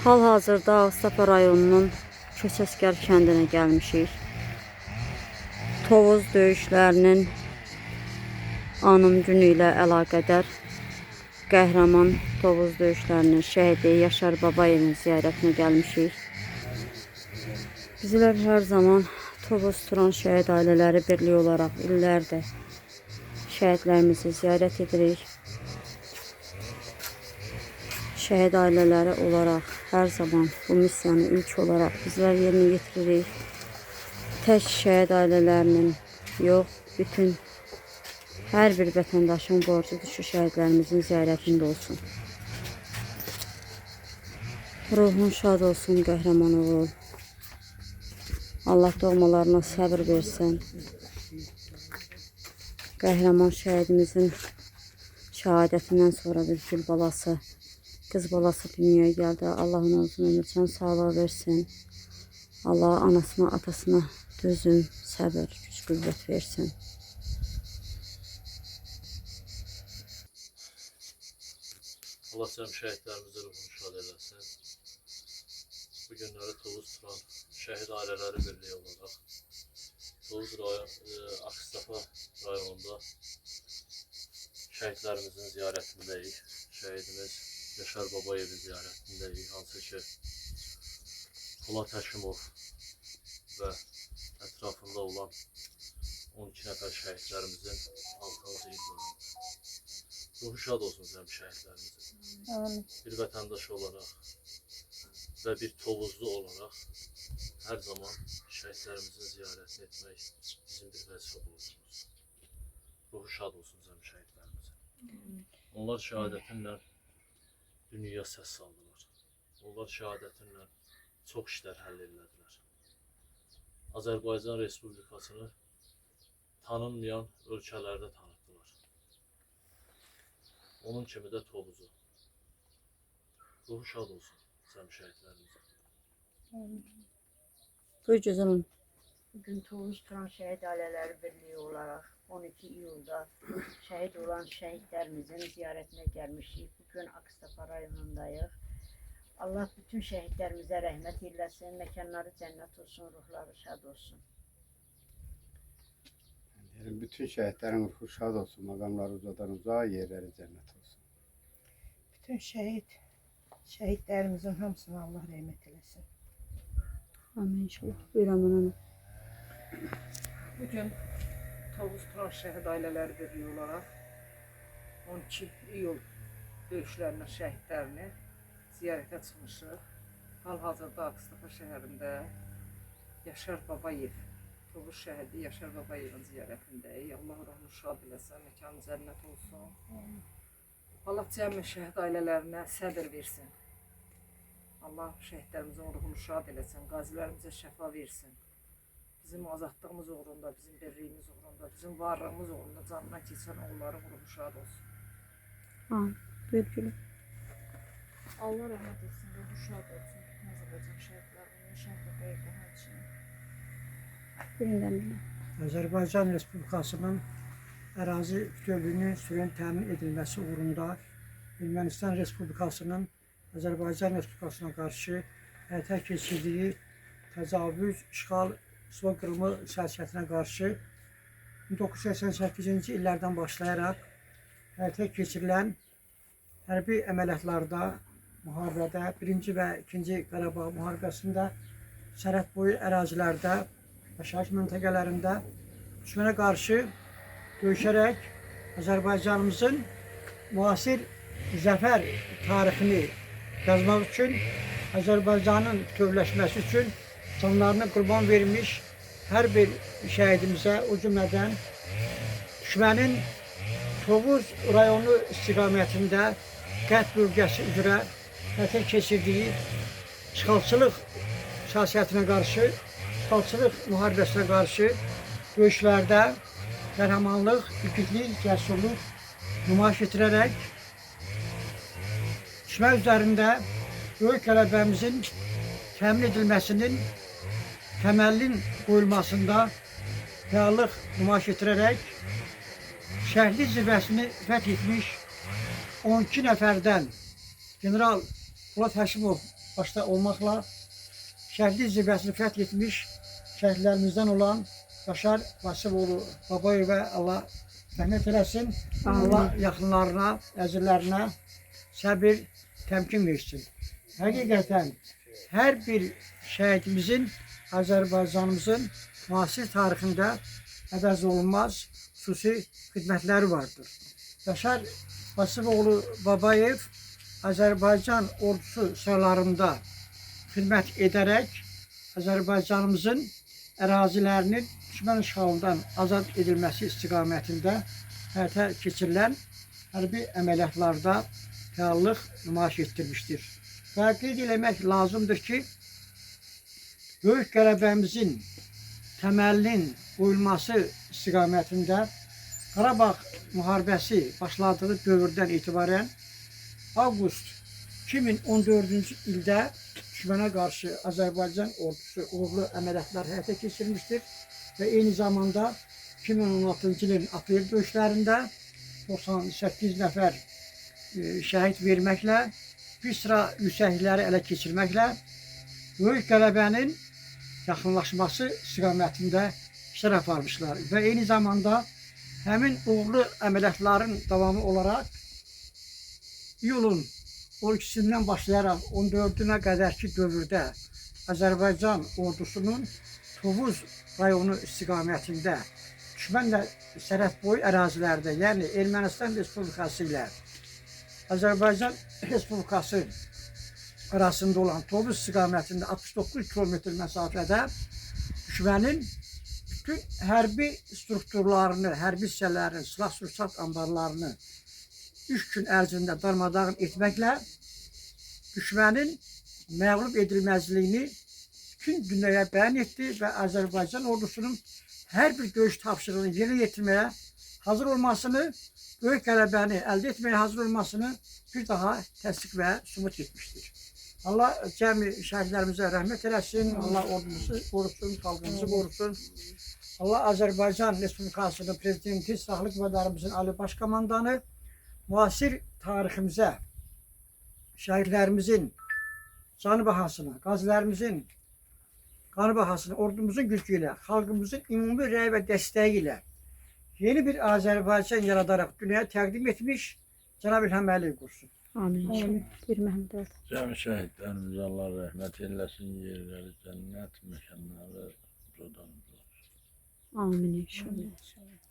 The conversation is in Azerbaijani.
Hal-hazırda Ağstafa rayonunun Köçəskər kəndinə gəlmişik. Tovuz döyüşlərinin anım günü ilə əlaqədar qəhrəman Tovuz döyüşlərinin şəhidi Yaşar Babayevin ziyarətinə gəlmişik. Bizlər hər zaman Tovuz Turan şəhid ailələri birliyi olaraq illərdir şəhidlərimizi ziyarət edirik. Şəhid ailələri olaraq hər zaman bu missiyanı ilk olaraq bizlər yerinə yetiririk. Tək şəhid ailələrinin yox, bütün hər bir vətəndaşın borcudur şu şəhidlərimizin ziyarətində olsun. Ruhun şad olsun qəhrəman oğul. Allah doğmalarına səbir versin. Qəhrəman şəhidimizin şəhadətindən sonra bir gül balası, kız balası dünyaya geldi. Allah ona uzun ömür, can sağlığı versin. Allah anasına, atasına dözüm, səbir, güc, qüvvət versin. Allah cəm şəhidlərimizə ruhunu şad eləsin. Bu günləri Tovuz Turan şəhid ailələri birliyi olaraq Tovuz Ağstafa rayonunda şəhidlərimizin ziyarətindəyik. Şəhidimiz Yaşar Babayevin ziyarətindəyik. Hansı ki Polat Həşimov və ətrafında olan 12 nəfər şəhidlərimizin 6-cı il dönümü. Ruhu şad olsun cəm şəhidlərimizin. Bir vətəndaş olaraq və bir Tovuzlu olaraq hər zaman şəhidlərimizin ziyarətini etmək bizim bir vəzifə borcumuz. Ruhu şad olsun cəm şəhidlərimizin. Onlar şəhadətinlə dünyaya səs saldılar. Onlar şəhadətinlə çox işlər həll elədilər. Azərbaycan Respublikasını tanınmayan ölkələrdə tanıtdılar. Onun kimi də Tovuzu. Ruhu şad olsun cəm şəhidlərimizin. Buyur gözələm. Bugün Tovuz Turan Şəhid Ailələri Birliyi olaraq 12 iyulda şəhid olan şəhidlərimizin ziyarətinə gəlmişik. Bugün Ağstafa rayonundayıq. Allah bütün şəhidlərimizə rəhmət eyləsin, məkanları cənnət olsun, ruhları şad olsun. Bütün şəhidlərin ruhu şad olsun, məqamları uzadan uzağa, yerləri cənnət olsun. Bütün şəhidlərimizin hamısına Allah rəhmət eləsin. Amin inşallah. Buyur aman hanım. Bugün Tovuz Turan Şəhid Ailələri Birliyi olaraq 12 iyul döyüşlərinin şəhidlərini ziyarətə çıxmışıq. Hal-hazırda Ağstafa şəhərində Yaşar Babayev, Tovuz şəhidi Yaşar Babayevin ziyarətindəyik. Allah ruhunu şad eləsin, məkanı cənnət olsun. Allah cəmi şəhid ailələrinə səbir versin. Allah şəhidlərimizin ruhunu şad eləsin, qazilərimizə şəfa versin. Bizim azadlığımız uğrunda, bizim birliyimiz uğrunda, bizim varlığımız uğrunda canına keçən onların ruhu şad olsun. Amin. Buyur gülüm. Allah rəhmət etsin, ruhu şad olsun. Azərbaycan şəhidlərinin, şəhid Bəyəkdə həmçinin. Birindən bilin. Azərbaycan Respublikasının ərazi bütövlüyünün sürən təmin edilməsi uğrunda Ermənistan Respublikasının Azərbaycan Respublikasına qarşı həyata keçirdiyi təcavüz, işğal, soykırımı siyasətinə qarşı 1988-ci illərdən başlayaraq həyata keçirilən hərbi əməliyyatlarda, müharibədə, 1-ci və 2-ci Qarabağ müharibəsində, sərhəd boyu ərazilərdə, yaşayış məntəqələrində düşmənə qarşı döyüşərək Azərbaycanımızın müasir zəfər tarixini yazmaq üçün, Azərbaycanın bütövləşməsi üçün canlarını qurban vermiş hər bir şəhidimizə, o cümlədən düşmənin Tovuz rayonu istiqamətində qət bölgəsi üzrə həyata keçirdiyi işğalçılıq siyasətinə qarşı, işğalçılıq müharibəsinə qarşı döyüşlərdə qəhrəmanlıq, igidlik, cəsurluq nümayiş etdirərək düşmən üzərində böyük qələbəmizin təmin edilməsinin təməlinin qoyulmasında fəallıq nümayiş etdirərək şəhidlik zirvəsini fəth etmiş 12 nəfərdən General Polat Həşimov başta olmaqla şəhidlik zirvəsini fəth etmiş şəhidlərimizdən olan Yaşar Vasıfoğlu Babayevə Allah rəhmət eləsin. Allah yaxınlarına, əzizlərinə səbir, təmkin versin. Həqiqətən hər bir şəhidimizin, Azərbaycanımızın müasir tarixində əvəz olunmaz xüsusi xidmətləri vardır. Yaşar Vasıfoğlu Babayev Azərbaycan ordusu sıralarında xidmət edərək Azərbaycanımızın ərazilərinin düşmən işğalından azad edilməsi istiqamətində həyata keçirilən hərbi əməliyyatlarda fəallıq nümayiş etdirmişdir. Və qeyd eləmək lazımdır ki, böyük qələbəmizin təməlinin qoyulması istiqamətində Qarabağ müharibəsi başladığı dövrdən etibarən avqust 2014-cü ildə düşmənə qarşı Azərbaycan ordusu uğurlu əməliyyatlar həyata keçirmişdir və eyni zamanda 2016-cı ilin aprel döyüşlərində 98 nəfər şəhid verməklə, bir sıra yüksəklikləri ələ keçirməklə böyük qələbənin yaxınlaşması istiqamətində işlər aparmışlar və eyni zamanda həmin uğurlu əməliyyatların davamı olaraq iyulun 12-sindən başlayaraq 14-ünə qədərki dövrdə Azərbaycan ordusunun Tovuz rayonu istiqamətində düşmənlə sərhəd boyu ərazilərdə, yəni Ermənistan Respublikası ilə Azərbaycan Respublikası arasında olan Tovuz istiqamətində 69 kilometr məsafədə düşmənin bütün hərbi strukturlarını, hərbi hissələrini, silah-sursat anbarlarını 3 gün ərzində darmadağın etməklə düşmənin məğlub edilməzliyini bütün dünyaya bəyan etdi və Azərbaycan ordusunun hər bir döyüş tapşırığını yerinə yetirməyə hazır olmasını, böyük qələbəni əldə etməyə hazır olmasını bir daha təsdiq və sübut etmişdir. Allah cəmi şəhidlərimizə rəhmət eləsin, Allah ordumuzu qorusun, xalqımızı qorusun. Allah Azərbaycan Respublikasının Prezidenti, Silahlı Qüvvələrimizin Ali Başkomandanı müasir tariximizə, şəhidlərimizin canı bahasına, qazilərimizin qanı bahasına, ordumuzun gücü ilə, xalqımızın ümumi rəy və dəstəyi ilə yeni bir Azərbaycan yaradaraq dünyaya təqdim etmiş Cənab İlham Əliyev qursun. Amin. Bir Məhəmməd. Cəmi şəhidlərimizə Allah rəhmət eləsin, yerləri cənnət, məkanları ucadan ucalsın. Amin inşallah.